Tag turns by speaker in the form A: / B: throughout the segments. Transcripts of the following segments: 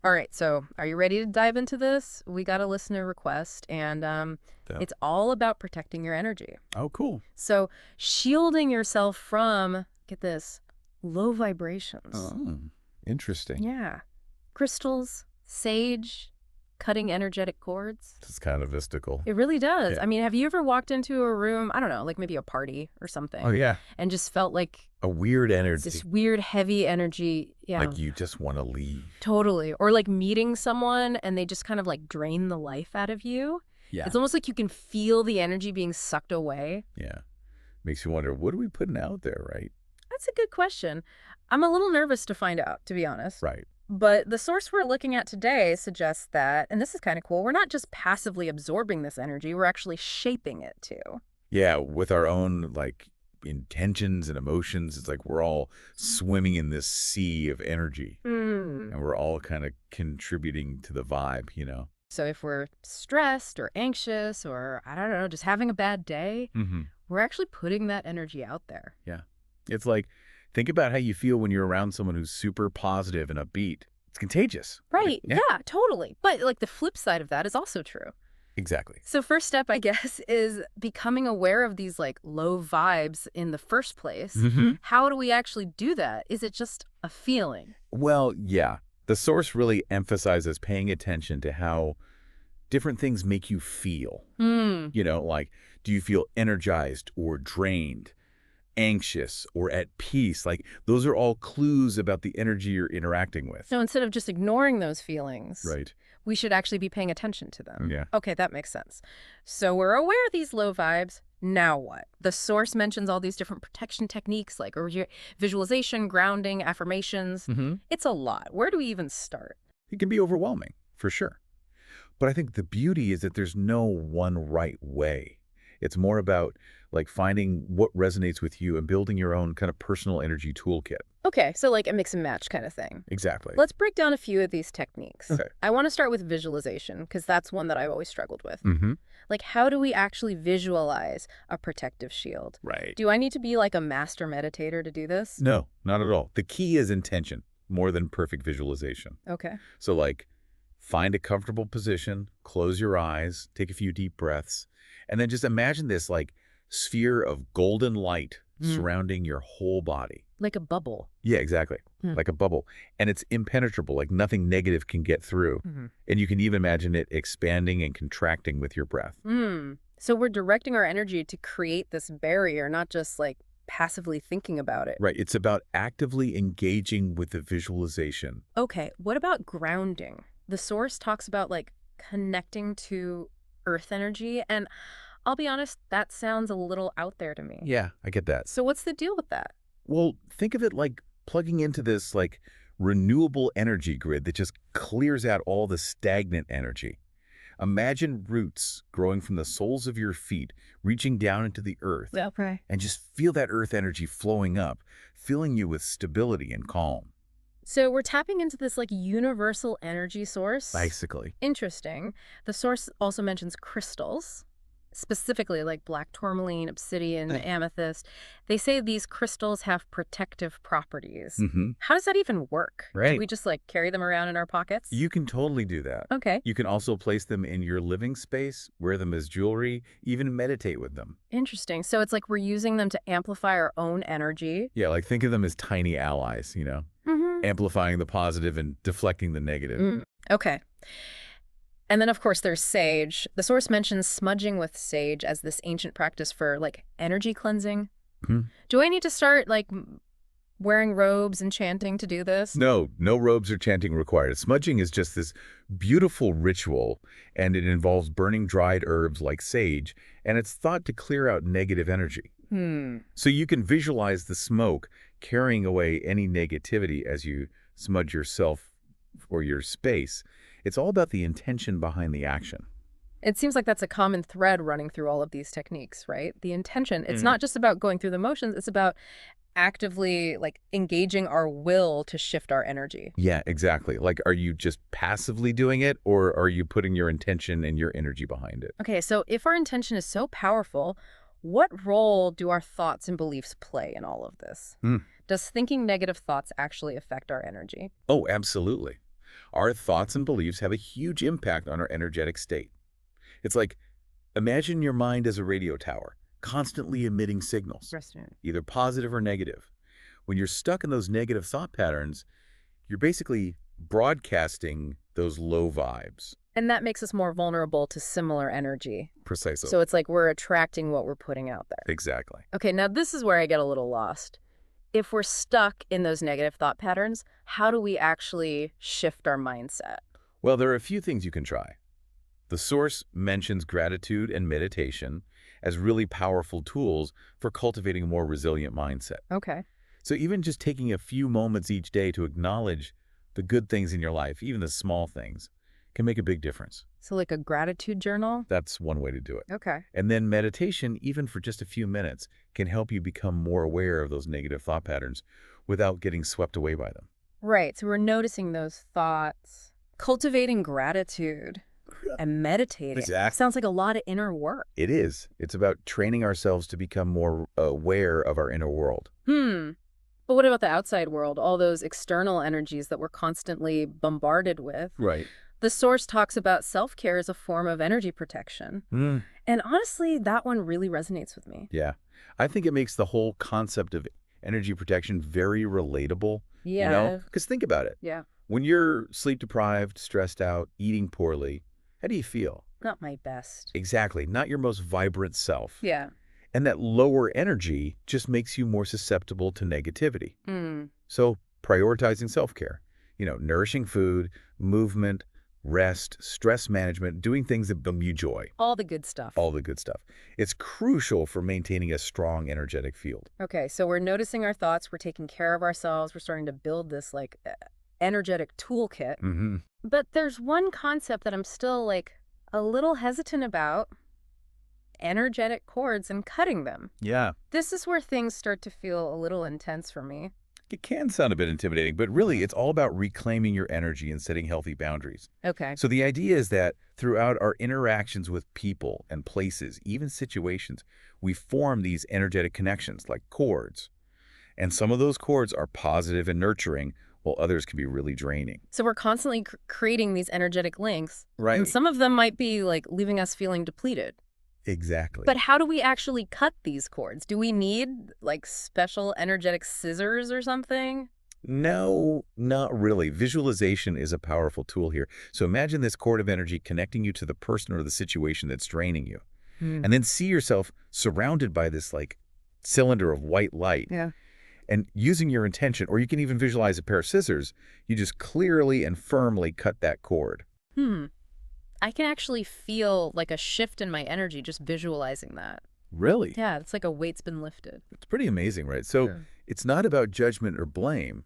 A: All right, so are you ready to dive into this? We got a listener request, and
B: Yeah.
A: it's all about protecting your energy.
B: Oh, cool.
A: So shielding yourself from, get this, low vibrations.
B: Oh, interesting.
A: Yeah. Crystals, sage, cutting energetic cords.
B: This is kind of mystical.
A: It really does.
B: Yeah.
A: I mean, have you ever walked into a room, I don't know, like maybe a party or
B: Oh,
A: something,
B: yeah.
A: and just felt like
B: A weird
A: this
B: energy.
A: weird, heavy energy? Yeah,
B: Like you just want to leave.
A: totally. Or like meeting someone and they just kind of like drain the life out of you.
B: Yeah.
A: It's almost like you can feel the energy being sucked away.
B: Yeah. Makes you wonder, what are we putting out there, right?
A: That's a good question. I'm a little nervous to find out, to be honest.
B: Right.
A: But the source we're looking at today suggests that, and this is kind of cool, we're not just passively absorbing this energy, we're actually shaping it too.
B: Yeah. With our own, like, intentions and emotions, it's like we're all swimming in this sea of energy
A: Mm.
B: and we're all kind of contributing to the vibe,
A: So if we're stressed or anxious or, I don't know, just having a bad day,
B: Mm-hmm.
A: we're actually putting that energy out there.
B: Yeah. It's like, think about how you feel when you're around someone who's super positive and upbeat. It's contagious.
A: Right.
B: Yeah.
A: Yeah, totally. But like the flip side of that is also true.
B: Exactly.
A: So first step, I guess, is becoming aware of these like low vibes in the first place.
B: Mm-hmm.
A: How do we actually do that? Is it just a feeling?
B: Well, yeah. The source really emphasizes paying attention to how different things make you feel.
A: Hmm.
B: Like, do you feel energized or drained, anxious or at peace? Like, those are all clues about the energy you're interacting with.
A: So instead of just ignoring those feelings,
B: Right.
A: we should actually be paying attention to them.
B: Yeah.
A: Okay, that makes sense. So we're aware of these low vibes. Now what? The source mentions all these different protection techniques like visualization, grounding, affirmations.
B: Mm-hmm.
A: It's a lot. Where do we even start?
B: It can be overwhelming, for sure. But I think the beauty is that there's no one right way. It's more about like finding what resonates with you and building your own kind of personal energy toolkit.
A: Okay, so like a mix and match kind of thing.
B: Exactly.
A: Let's break down a few of these techniques.
B: Okay.
A: I want to start with visualization because that's one that I've always struggled with.
B: Mm-hmm.
A: Like, how do we actually visualize a protective shield?
B: Right.
A: Do I need to be like a master meditator to do this?
B: No, not at all. The key is intention more than perfect visualization.
A: Okay.
B: So like find a comfortable position, close your eyes, take a few deep breaths, and then just imagine this like sphere of golden light surrounding your whole body.
A: Like a bubble.
B: Yeah, exactly. Like a bubble. And it's impenetrable, like nothing negative can get through. And you can even imagine it expanding and contracting with your breath.
A: So we're directing our energy to create this barrier, not just like passively thinking about it.
B: Right. It's about actively engaging with the visualization.
A: Okay, what about grounding? The source talks about like connecting to earth energy, and I'll be honest, that sounds a little out there to me.
B: Yeah, I get that.
A: So what's the deal with that?
B: Well, think of it like plugging into this like renewable energy grid that just clears out all the stagnant energy. Imagine roots growing from the soles of your feet, reaching down into the earth,
A: Okay.
B: and just feel that earth energy flowing up, filling you with stability and calm.
A: So we're tapping into this like universal energy source.
B: Basically.
A: Interesting. The source also mentions crystals, specifically like black tourmaline, obsidian, amethyst. They say these crystals have protective properties.
B: Mm-hmm.
A: How does that even work?
B: Right.
A: Do we just like carry them around in our pockets?
B: You can totally do that.
A: Okay.
B: You can also place them in your living space, wear them as jewelry, even meditate with them.
A: Interesting. So it's like we're using them to amplify our own energy.
B: Yeah, like think of them as tiny allies, amplifying the positive and deflecting the negative.
A: Okay. And then, of course, there's sage. The source mentions smudging with sage as this ancient practice for, like, energy cleansing. Do I need to start, like, wearing robes and chanting to do this?
B: No robes or chanting required. Smudging is just this beautiful ritual, and it involves burning dried herbs like sage, and it's thought to clear out negative energy. So you can visualize the smoke carrying away any negativity as you smudge yourself or your space. It's all about the intention behind the action.
A: It seems like that's a common thread running through all of these techniques, right? The intention. It's not just about going through the motions. It's about actively, like, engaging our will to shift our energy.
B: Yeah, exactly. Like, are you just passively doing it, or are you putting your intention and your energy behind it?
A: Okay, so if our intention is so powerful, what role do our thoughts and beliefs play in all of this? Does thinking negative thoughts actually affect our energy?
B: Oh, absolutely. Our thoughts and beliefs have a huge impact on our energetic state. It's like, imagine your mind as a radio tower, constantly emitting signals,
A: Interesting.
B: either positive or negative. When you're stuck in those negative thought patterns, you're basically broadcasting those low vibes.
A: And that makes us more vulnerable to similar energy.
B: Precisely.
A: So it's like we're attracting what we're putting out there.
B: Exactly.
A: Okay, now this is where I get a little lost. If we're stuck in those negative thought patterns, how do we actually shift our mindset?
B: Well, there are a few things you can try. The source mentions gratitude and meditation as really powerful tools for cultivating a more resilient mindset.
A: Okay.
B: So even just taking a few moments each day to acknowledge the good things in your life, even the small things, can make a big difference.
A: So like a gratitude journal?
B: That's one way to do it.
A: Okay.
B: And then meditation, even for just a few minutes, can help you become more aware of those negative thought patterns without getting swept away by them.
A: Right, so we're noticing those thoughts. Cultivating gratitude and meditating.
B: Exactly.
A: Sounds like a lot of inner work.
B: It is. It's about training ourselves to become more aware of our inner world.
A: But what about the outside world? All those external energies that we're constantly bombarded with.
B: Right.
A: The source talks about self-care as a form of energy protection. And honestly, that one really resonates with me.
B: Yeah. I think it makes the whole concept of energy protection very relatable.
A: Yeah.
B: You know? Because think about it.
A: Yeah.
B: When you're sleep-deprived, stressed out, eating poorly, how do you feel?
A: Not my best.
B: Exactly. Not your most vibrant self.
A: Yeah.
B: And that lower energy just makes you more susceptible to negativity. So prioritizing self-care, nourishing food, movement, rest, stress management, doing things that bring you joy.
A: All the good stuff.
B: All the good stuff. It's crucial for maintaining a strong energetic field.
A: Okay, so we're noticing our thoughts, we're taking care of ourselves, we're starting to build this energetic toolkit. But there's one concept that I'm still a little hesitant about. Energetic cords and cutting them.
B: Yeah.
A: This is where things start to feel a little intense for me.
B: It can sound a bit intimidating, but really it's all about reclaiming your energy and setting healthy boundaries.
A: Okay.
B: So the idea is that throughout our interactions with people and places, even situations, we form these energetic connections like cords. And some of those cords are positive and nurturing, while others can be really draining.
A: So we're constantly creating these energetic links.
B: Right.
A: And some of them might be leaving us feeling depleted.
B: Exactly.
A: But how do we actually cut these cords? Do we need special energetic scissors or something?
B: No, not really. Visualization is a powerful tool here. So imagine this cord of energy connecting you to the person or the situation that's draining you. And then see yourself surrounded by this cylinder of white light.
A: Yeah.
B: And using your intention, or you can even visualize a pair of scissors, you just clearly and firmly cut that cord.
A: I can actually feel a shift in my energy just visualizing that.
B: Really?
A: Yeah, it's like a weight's been lifted.
B: It's pretty amazing, right? So it's not about judgment or blame.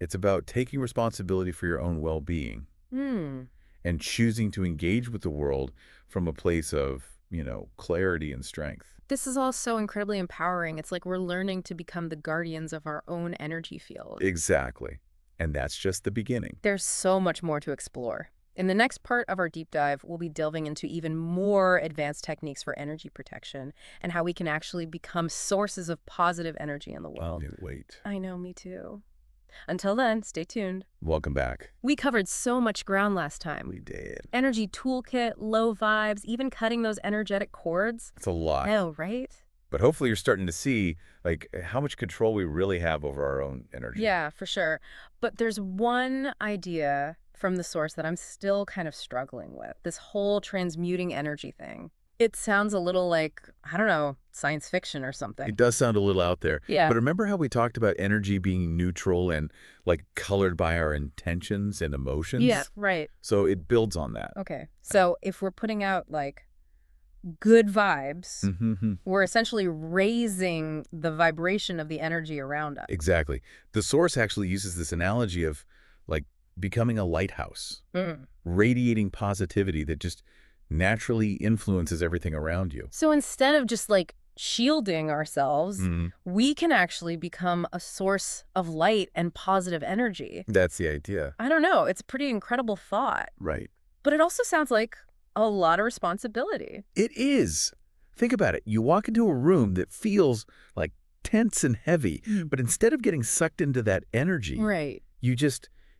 B: It's about taking responsibility for your own well-being and choosing to engage with the world from a place of, clarity and strength.
A: This is all so incredibly empowering. It's like we're learning to become the guardians of our own energy field.
B: Exactly. And that's just the beginning.
A: There's so much more to explore. In the next part of our deep dive, we'll be delving into even more advanced techniques for energy protection and how we can actually become sources of positive energy in the world.
B: I can't wait.
A: I know, me too. Until then, stay tuned.
B: Welcome back.
A: We covered so much ground last time.
B: We did.
A: Energy toolkit, low vibes, even cutting those energetic cords.
B: It's a lot.
A: Oh, right?
B: But hopefully you're starting to see how much control we really have over our own energy.
A: Yeah, for sure. But there's one idea from the source that I'm still kind of struggling with. This whole transmuting energy thing. It sounds a little I don't know, science fiction or something.
B: It does sound a little out there.
A: Yeah.
B: But remember how we talked about energy being neutral and colored by our intentions and emotions?
A: Yeah, right.
B: So it builds on that.
A: Okay. So if we're putting out good vibes, we're essentially raising the vibration of the energy around us.
B: Exactly. The source actually uses this analogy of becoming a lighthouse, radiating positivity that just naturally influences everything around you.
A: So instead of just shielding ourselves, we can actually become a source of light and positive energy.
B: That's the idea.
A: I don't know. It's a pretty incredible thought.
B: Right.
A: But it also sounds like a lot of responsibility.
B: It is. Think about it. You walk into a room that feels tense and heavy, but instead of getting sucked into that energy,
A: right,
B: you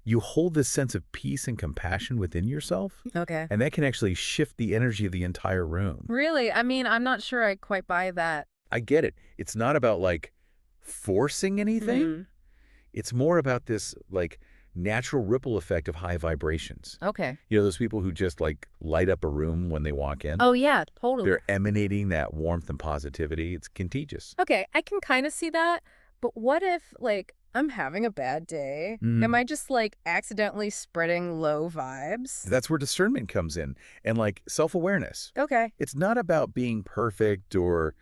B: you hold this sense of peace and compassion within yourself,
A: Okay.
B: and that can actually shift the energy of the entire room.
A: Really? I mean, I'm not sure I quite buy that.
B: I get it. It's not about, like, forcing anything.
A: Hmm.
B: It's more about this, like, natural ripple effect of high vibrations.
A: Okay.
B: You know, those people who just, like, light up a room when they walk in?
A: Oh, yeah, totally.
B: They're emanating that warmth and positivity. It's contagious.
A: Okay, I can kind of see that, but what if, like, I'm having a bad day? Am I just, like, accidentally spreading low vibes?
B: That's where discernment comes in, and, like, self-awareness.
A: Okay.
B: It's not about being perfect or,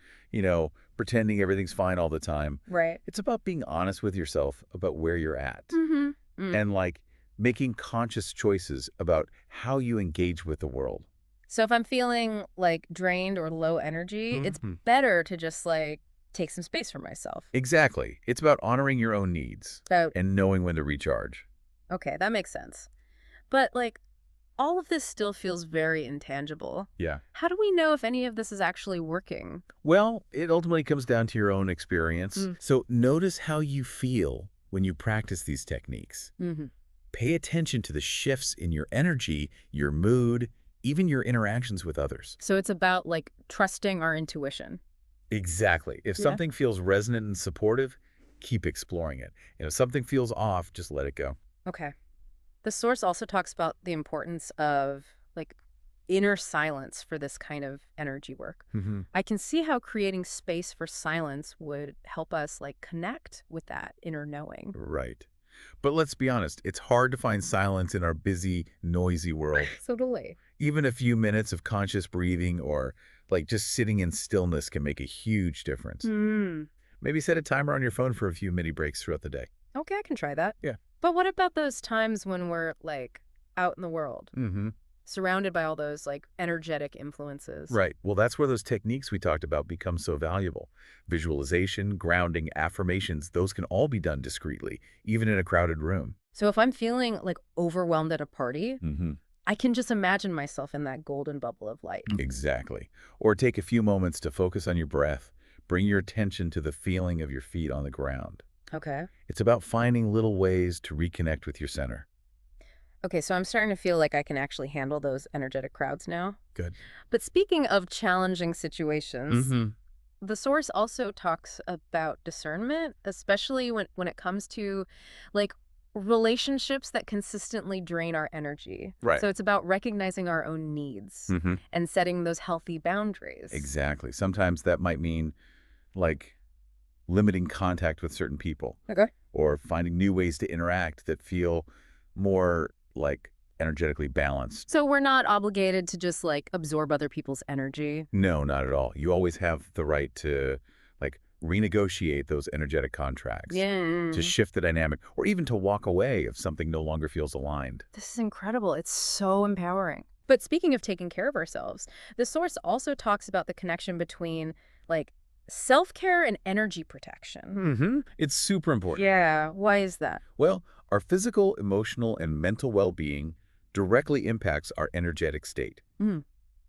B: pretending everything's fine all the time.
A: Right.
B: It's about being honest with yourself about where you're at
A: Mm-hmm.
B: and, like, making conscious choices about how you engage with the world.
A: So if I'm feeling, like, drained or low energy, it's
B: Mhm.
A: better to just, like, take some space for myself.
B: Exactly. It's about honoring your own needs
A: So,
B: and knowing when to recharge.
A: okay, that makes sense. But, like, all of this still feels very intangible.
B: Yeah.
A: How do we know if any of this is actually working?
B: Well, it ultimately comes down to your own experience.
A: Mm.
B: So notice how you feel when you practice these techniques.
A: Mm-hmm.
B: Pay attention to the shifts in your energy, your mood, even your interactions with others.
A: So it's about, like, trusting our intuition.
B: Exactly. If
A: Yeah.
B: something feels resonant and supportive, keep exploring it. And if something feels off, just let it go.
A: Okay. The source also talks about the importance of, like, inner silence for this kind of energy work.
B: Mm-hmm.
A: I can see how creating space for silence would help us, like, connect with that inner knowing.
B: Right. But let's be honest, it's hard to find silence in our busy, noisy world.
A: So delay.
B: Even a few minutes of conscious breathing or, like, just sitting in stillness can make a huge difference. Maybe set a timer on your phone for a few mini breaks throughout the day.
A: Okay, I can try that.
B: Yeah.
A: But what about those times when we're, like, out in the world,
B: Mm-hmm.
A: surrounded by all those, like, energetic influences?
B: Right. Well, that's where those techniques we talked about become so valuable. Visualization, grounding, affirmations, those can all be done discreetly, even in a crowded room.
A: So if I'm feeling, like, overwhelmed at a party,
B: Mm-hmm.
A: I can just imagine myself in that golden bubble of light.
B: Exactly. Or take a few moments to focus on your breath. Bring your attention to the feeling of your feet on the ground.
A: Okay.
B: It's about finding little ways to reconnect with your center.
A: Okay, so I'm starting to feel like I can actually handle those energetic crowds now.
B: Good.
A: But speaking of challenging situations,
B: Mm-hmm.
A: the source also talks about discernment, especially when it comes to, like, relationships that consistently drain our energy.
B: Right.
A: So it's about recognizing our own needs
B: Mm-hmm.
A: and setting those healthy boundaries.
B: Exactly. Sometimes that might mean, like, limiting contact with certain people.
A: Okay.
B: Or finding new ways to interact that feel more, like, energetically balanced.
A: So we're not obligated to just, like, absorb other people's energy.
B: No, not at all. You always have the right to, like, renegotiate those energetic contracts.
A: Yeah.
B: To shift the dynamic, or even to walk away if something no longer feels aligned.
A: This is incredible. It's so empowering. But speaking of taking care of ourselves, the source also talks about the connection between, like, self-care and energy protection.
B: Mm-hmm. It's super important.
A: Yeah, why is that?
B: Well, our physical, emotional, and mental well-being directly impacts our energetic state.
A: Mm.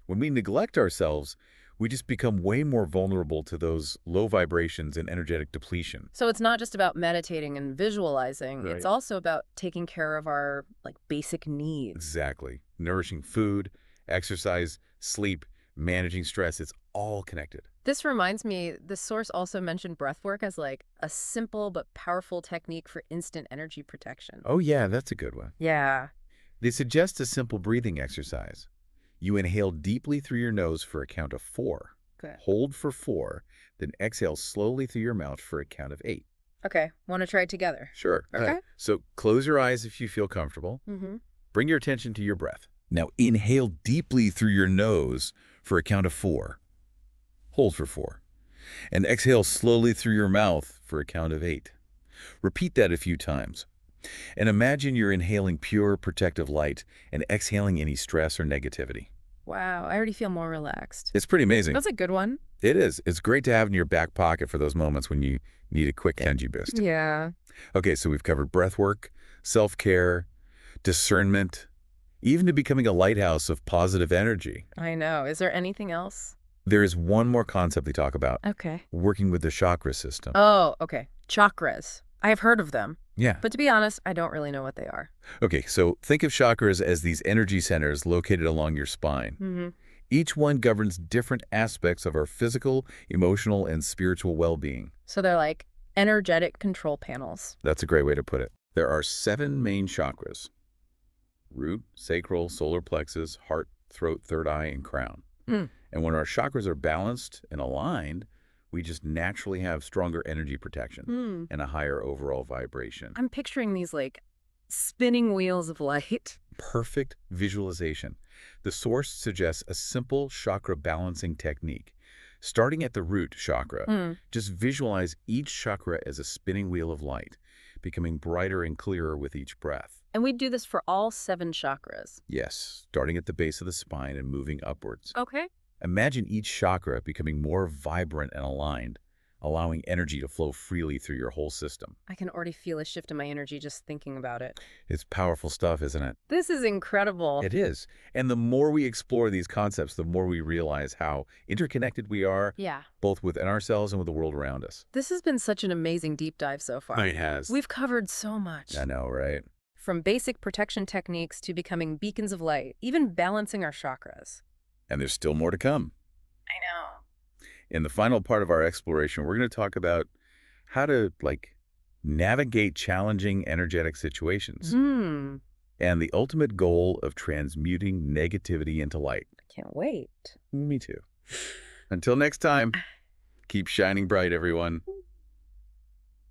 B: When we neglect ourselves, we just become way more vulnerable to those low vibrations and energetic depletion.
A: So it's not just about meditating and visualizing.
B: Right.
A: It's also about taking care of our, like, basic needs.
B: Exactly. Nourishing food, exercise, sleep, managing stress, it's all connected.
A: This reminds me, the source also mentioned breath work as, like, a simple but powerful technique for instant energy protection.
B: Oh yeah, that's a good one.
A: Yeah.
B: They suggest a simple breathing exercise. You inhale deeply through your nose for a count of 4.
A: Good.
B: Hold for 4, then exhale slowly through your mouth for a count of 8.
A: Okay, want to try it together?
B: Sure.
A: Okay.
B: So close your eyes if you feel comfortable.
A: Mm-hmm.
B: Bring your attention to your breath. Now inhale deeply through your nose for a count of 4. Hold for 4. And exhale slowly through your mouth for a count of 8. Repeat that a few times. And imagine you're inhaling pure protective light and exhaling any stress or negativity.
A: Wow, I already feel more relaxed.
B: It's pretty amazing.
A: That's a good one.
B: It is. It's great to have in your back pocket for those moments when you need a quick energy boost.
A: Yeah.
B: Okay, so we've covered breath work, self-care, discernment, even to becoming a lighthouse of positive energy.
A: I know. Is there anything else?
B: There is one more concept they talk about,
A: Okay.
B: working with the chakra system.
A: Oh, okay. Chakras. I have heard of them.
B: Yeah.
A: But to be honest, I don't really know what they are.
B: Okay, so think of chakras as these energy centers located along your spine.
A: Mm-hmm.
B: Each one governs different aspects of our physical, emotional, and spiritual well-being.
A: So they're like energetic control panels.
B: That's a great way to put it. There are 7 main chakras: root, sacral, solar plexus, heart, throat, third eye, and crown.
A: Mm.
B: And when our chakras are balanced and aligned, we just naturally have stronger energy protection and a higher overall vibration.
A: I'm picturing these like spinning wheels of light.
B: Perfect visualization. The source suggests a simple chakra balancing technique. Starting at the root chakra, just visualize each chakra as a spinning wheel of light, becoming brighter and clearer with each breath.
A: And we do this for all 7 chakras.
B: Yes, starting at the base of the spine and moving upwards.
A: Okay.
B: Imagine each chakra becoming more vibrant and aligned, allowing energy to flow freely through your whole system.
A: I can already feel a shift in my energy just thinking about it.
B: It's powerful stuff, isn't it?
A: This is incredible.
B: It is. And the more we explore these concepts, the more we realize how interconnected we are,
A: Yeah.
B: both within ourselves and with the world around us.
A: This has been such an amazing deep dive so far.
B: It has.
A: We've covered so much.
B: I know, right?
A: From basic protection techniques to becoming beacons of light, even balancing our chakras.
B: And there's still more to come.
A: I know.
B: In the final part of our exploration, we're going to talk about how to, navigate challenging energetic situations and the ultimate goal of transmuting negativity into light.
A: I can't wait.
B: Me too. Until next time, keep shining bright, everyone.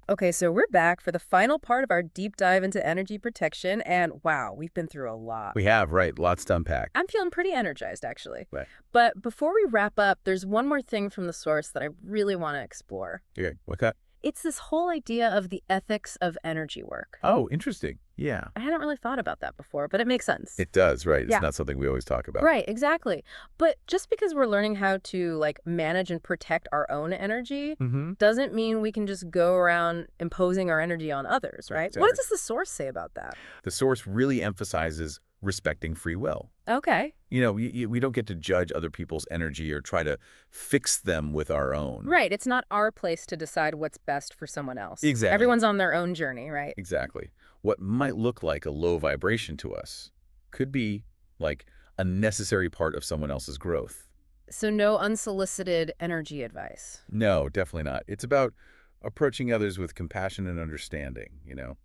A: Okay, so we're back for the final part of our deep dive into energy protection, and wow, we've been through a lot.
B: We have, right. Lots to unpack.
A: I'm feeling pretty energized, actually.
B: Right.
A: But before we wrap up, there's one more thing from the source that I really want to explore.
B: Okay, what's that?
A: It's this whole idea of the ethics of energy work.
B: Oh, interesting. Yeah.
A: I hadn't really thought about that before, but it makes sense.
B: It does, right. It's
A: Yeah.
B: not something we always talk about.
A: Right, exactly. But just because we're learning how to manage and protect our own energy doesn't mean we can just go around imposing our energy on others, right?
B: Exactly.
A: What does the source say about that?
B: The source really emphasizes respecting free will.
A: Okay.
B: You know, we don't get to judge other people's energy or try to fix them with our own.
A: Right. It's not our place to decide what's best for someone else.
B: Exactly.
A: Everyone's on their own journey, right?
B: Exactly. What might look like a low vibration to us could be like a necessary part of someone else's growth.
A: So no unsolicited energy advice.
B: No, definitely not. It's about approaching others with compassion and understanding, you know?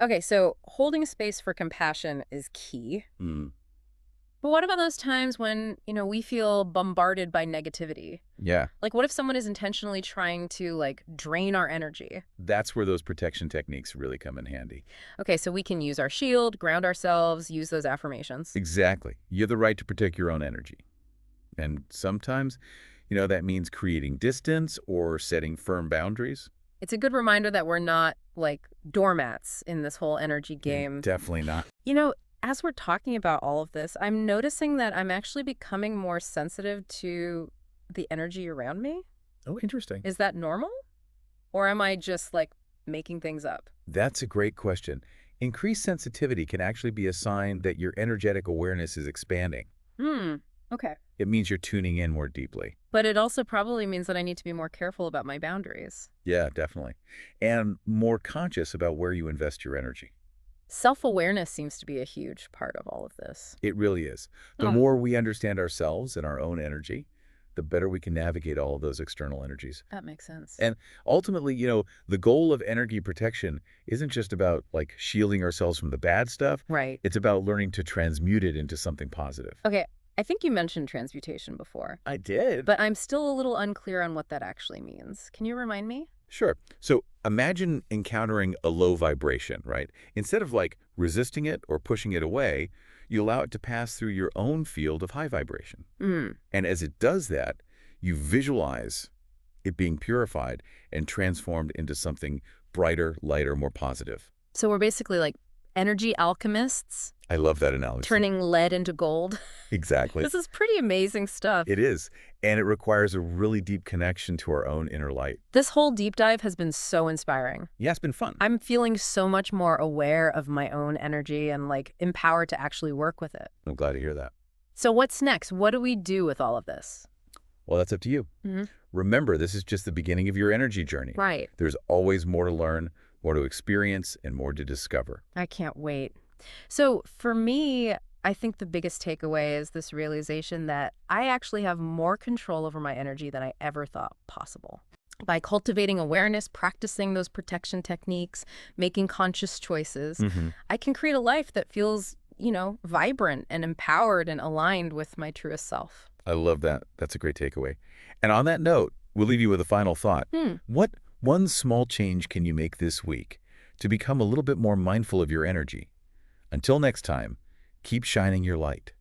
A: Okay, so holding space for compassion is key. But what about those times when, we feel bombarded by negativity?
B: Yeah.
A: Like, what if someone is intentionally trying to, drain our energy?
B: That's where those protection techniques really come in handy.
A: Okay, so we can use our shield, ground ourselves, use those affirmations.
B: Exactly. You have the right to protect your own energy. And sometimes, that means creating distance or setting firm boundaries.
A: It's a good reminder that we're not, doormats in this whole energy game.
B: Definitely not.
A: As we're talking about all of this, I'm noticing that I'm actually becoming more sensitive to the energy around me.
B: Oh, interesting.
A: Is that normal? Or am I just, making things up?
B: That's a great question. Increased sensitivity can actually be a sign that your energetic awareness is expanding.
A: Okay.
B: It means you're tuning in more deeply.
A: But it also probably means that I need to be more careful about my boundaries.
B: Yeah, definitely. And more conscious about where you invest your energy.
A: Self-awareness seems to be a huge part of all of this.
B: It really is. The more we understand ourselves and our own energy, the better we can navigate all of those external energies.
A: That makes sense.
B: And ultimately, the goal of energy protection isn't just about shielding ourselves from the bad stuff.
A: Right.
B: It's about learning to transmute it into something positive.
A: Okay, I think you mentioned transmutation before.
B: I did.
A: But I'm still a little unclear on what that actually means. Can you remind me?
B: Sure. So imagine encountering a low vibration, right? Instead of resisting it or pushing it away, you allow it to pass through your own field of high vibration. And as it does that, you visualize it being purified and transformed into something brighter, lighter, more positive.
A: So we're basically energy alchemists.
B: I love that analogy.
A: Turning lead into gold.
B: Exactly.
A: This is pretty amazing stuff.
B: It is. And it requires a really deep connection to our own inner light.
A: This whole deep dive has been so inspiring.
B: Yeah, it's been fun.
A: I'm feeling so much more aware of my own energy and empowered to actually work with it.
B: I'm glad to hear that.
A: So what's next? What do we do with all of this?
B: Well, that's up to you. Remember, this is just the beginning of your energy journey.
A: Right.
B: There's always more to learn, more to experience, and more to discover.
A: I can't wait. So for me, I think the biggest takeaway is this realization that I actually have more control over my energy than I ever thought possible. By cultivating awareness, practicing those protection techniques, making conscious choices, I can create a life that feels, vibrant and empowered and aligned with my truest self.
B: I love that. That's a great takeaway. And on that note, we'll leave you with a final thought. What one small change can you make this week to become a little bit more mindful of your energy? Until next time, keep shining your light.